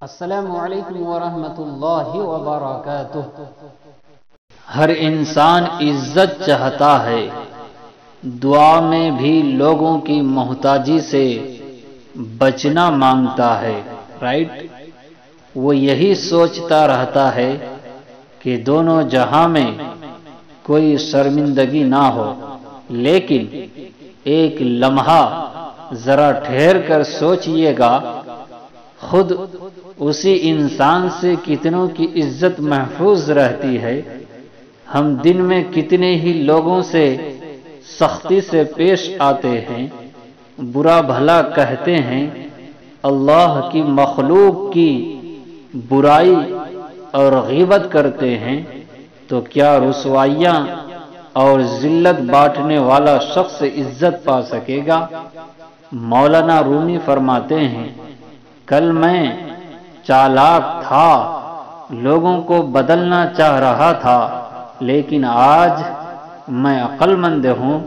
السلام علیکم ورحمۃ اللہ وبرکاتہ۔ ہر انسان عزت چاہتا ہے، دعا میں بھی لوگوں کی محتاجی سے بچنا مانگتا ہے، رائٹ؟ وہ یہی سوچتا رہتا ہے کہ دونوں جہاں میں کوئی شرمندگی نہ ہو، لیکن ایک لمحہ ذرا ٹھہر کر سوچئے گا، خود اسی انسان سے کتنوں کی عزت محفوظ رہتی ہے۔ ہم دن میں کتنے ہی لوگوں سے سختی سے پیش آتے ہیں، برا بھلا کہتے ہیں، اللہ کی مخلوق کی برائی اور غیبت کرتے ہیں، تو کیا رسوائیاں اور ذلت بانٹنے والا شخص عزت پا سکے گا؟ مولانا رومی فرماتے ہیں، کل میں چالاک تھا، لوگوں کو بدلنا چاہ رہا تھا، لیکن آج میں عقل مند ہوں،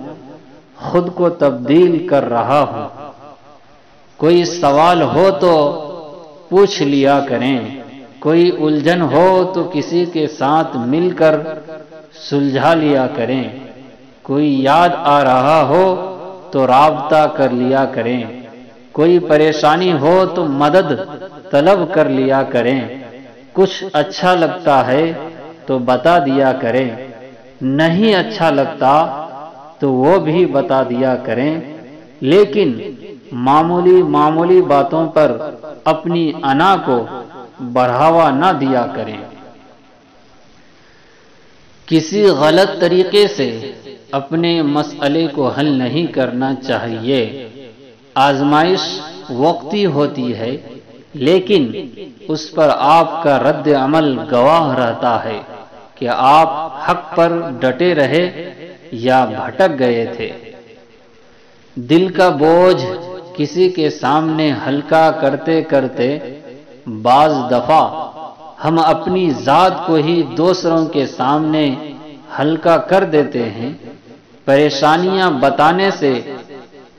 خود کو تبدیل کر رہا ہوں۔ کوئی سوال ہو تو پوچھ لیا کریں، کوئی الجھن ہو تو کسی کے ساتھ مل کر سلجھا لیا کریں، کوئی یاد آ رہا ہو تو رابطہ کر لیا کریں، کوئی پریشانی ہو تو مدد طلب کر لیا کریں، کچھ اچھا لگتا ہے تو بتا دیا کریں، نہیں اچھا لگتا تو وہ بھی بتا دیا کریں، لیکن معمولی باتوں پر اپنی انا کو بڑھاوا نہ دیا کریں۔ کسی غلط طریقے سے اپنے مسئلے کو حل نہیں کرنا چاہیے۔ آزمائش وقتی ہوتی ہے، لیکن اس پر آپ کا رد عمل گواہ رہتا ہے کہ آپ حق پر ڈٹے رہے یا بھٹک گئے تھے۔ دل کا بوجھ کسی کے سامنے ہلکا کرتے کرتے بعض دفعہ ہم اپنی ذات کو ہی دوسروں کے سامنے ہلکا کر دیتے ہیں۔ پریشانیاں بتانے سے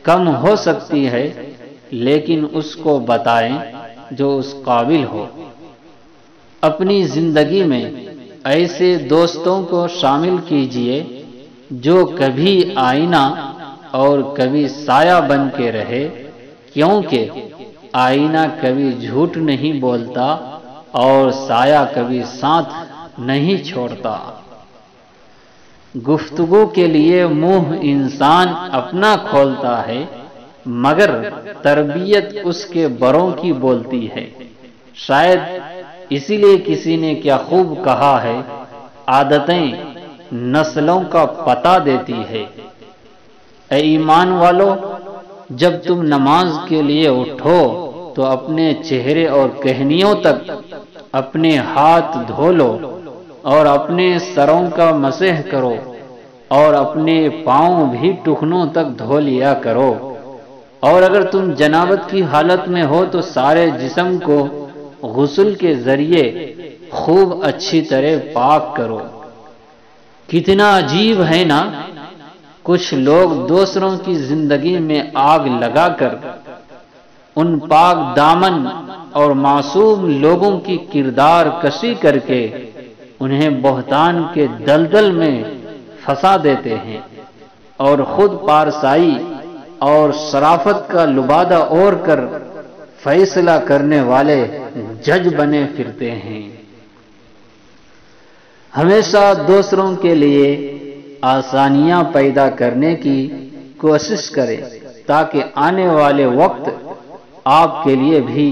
کم ہو سکتی ہے، لیکن اس کو بتائیں جو اس قابل ہو۔ اپنی زندگی میں ایسے دوستوں کو شامل کیجئے جو کبھی آئینہ اور کبھی سایہ بن کے رہے، کیونکہ آئینہ کبھی جھوٹ نہیں بولتا اور سایہ کبھی ساتھ نہیں چھوڑتا۔ گفتگو کے لیے منہ انسان اپنا کھولتا ہے، مگر تربیت اس کے بڑوں کی بولتی ہے۔ شاید اسی لیے کسی نے کیا خوب کہا ہے، عادتیں نسلوں کا پتہ دیتی ہے۔ اے ایمان والو، جب تم نماز کے لیے اٹھو تو اپنے چہرے اور کہنیوں تک اپنے ہاتھ دھو لو اور اپنے سروں کا مسح کرو اور اپنے پاؤں بھی ٹخنوں تک دھو لیا کرو، اور اگر تم جنابت کی حالت میں ہو تو سارے جسم کو غسل کے ذریعے خوب اچھی طرح پاک کرو۔ کتنا عجیب ہے نا، کچھ لوگ دوسروں کی زندگی میں آگ لگا کر ان پاک دامن اور معصوم لوگوں کی کردار کشی کر کے انہیں بہتان کے دلدل میں پھنسا دیتے ہیں، اور خود پارسائی اور شرافت کا لبادہ اوڑھ کر فیصلہ کرنے والے جج بنے پھرتے ہیں۔ ہمیشہ دوسروں کے لیے آسانیاں پیدا کرنے کی کوشش کریں تاکہ آنے والے وقت آپ کے لیے بھی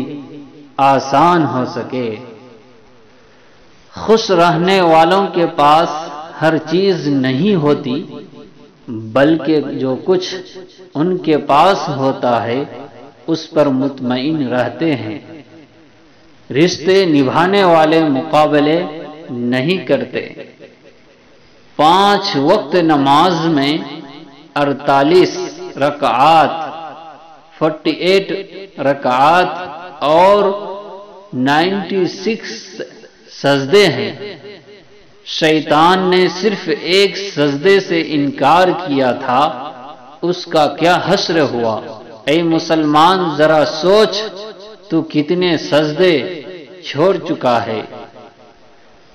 آسان ہو سکے۔ خوش رہنے والوں کے پاس ہر چیز نہیں ہوتی، بلکہ جو کچھ ان کے پاس ہوتا ہے اس پر مطمئن رہتے ہیں۔ رشتے نبھانے والے مقابلے نہیں کرتے۔ 5 وقت نماز میں 48 رکعات، 48 رکعات اور 96 سجدے ہیں۔ شیطان نے صرف ایک سجدے سے انکار کیا تھا اس کا کیا حشر ہوا۔ اے مسلمان ذرا سوچ، تو کتنے سجدے چھوڑ چکا ہے۔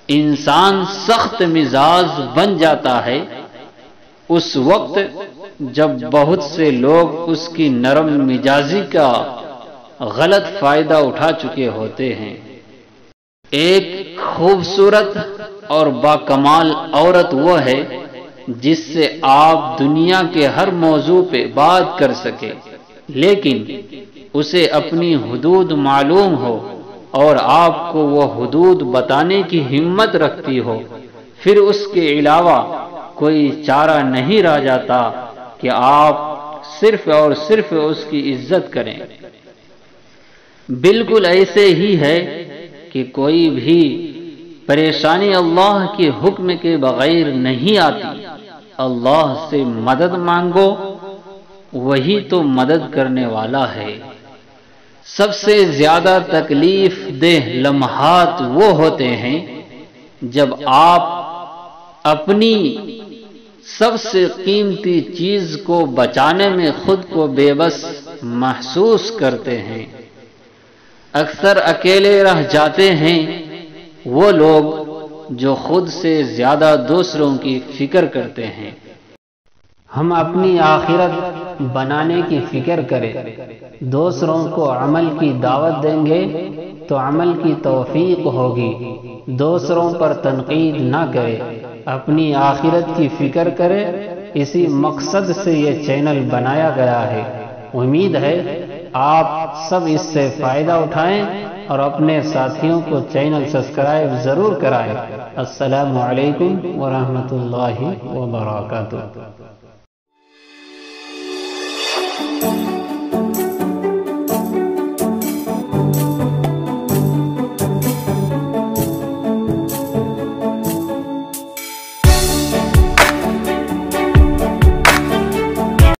انسان سخت مزاج بن جاتا ہے اس وقت جب بہت سے لوگ اس کی نرم مزاجی کا غلط فائدہ اٹھا چکے ہوتے ہیں۔ ایک خوبصورت اور باکمال عورت وہ ہے جس سے آپ دنیا کے ہر موضوع پہ بات کر سکے، لیکن اسے اپنی حدود معلوم ہو اور آپ کو وہ حدود بتانے کی ہمت رکھتی ہو، پھر اس کے علاوہ کوئی چارہ نہیں رہ جاتا کہ آپ صرف اور صرف اس کی عزت کریں۔ بالکل ایسے ہی ہے کہ کوئی بھی پریشانی اللہ کے حکم کے بغیر نہیں آتی۔ اللہ سے مدد مانگو، وہی تو مدد کرنے والا ہے۔ سب سے زیادہ تکلیف دہ لمحات وہ ہوتے ہیں جب آپ اپنی سب سے قیمتی چیز کو بچانے میں خود کو بے بس محسوس کرتے ہیں۔ اکثر اکیلے رہ جاتے ہیں وہ لوگ جو خود سے زیادہ دوسروں کی فکر کرتے ہیں۔ ہم اپنی آخرت بنانے کی فکر کریں، دوسروں کو عمل کی دعوت دیں گے تو عمل کی توفیق ہوگی۔ دوسروں پر تنقید نہ کرے، اپنی آخرت کی فکر کرے۔ اسی مقصد سے یہ چینل بنایا گیا ہے۔ امید ہے آپ سب اس سے فائدہ اٹھائیں اور اپنے ساتھیوں کو چینل سبسکرائب ضرور کرائیں۔ السلام علیکم ورحمۃ اللہ وبرکاتہ۔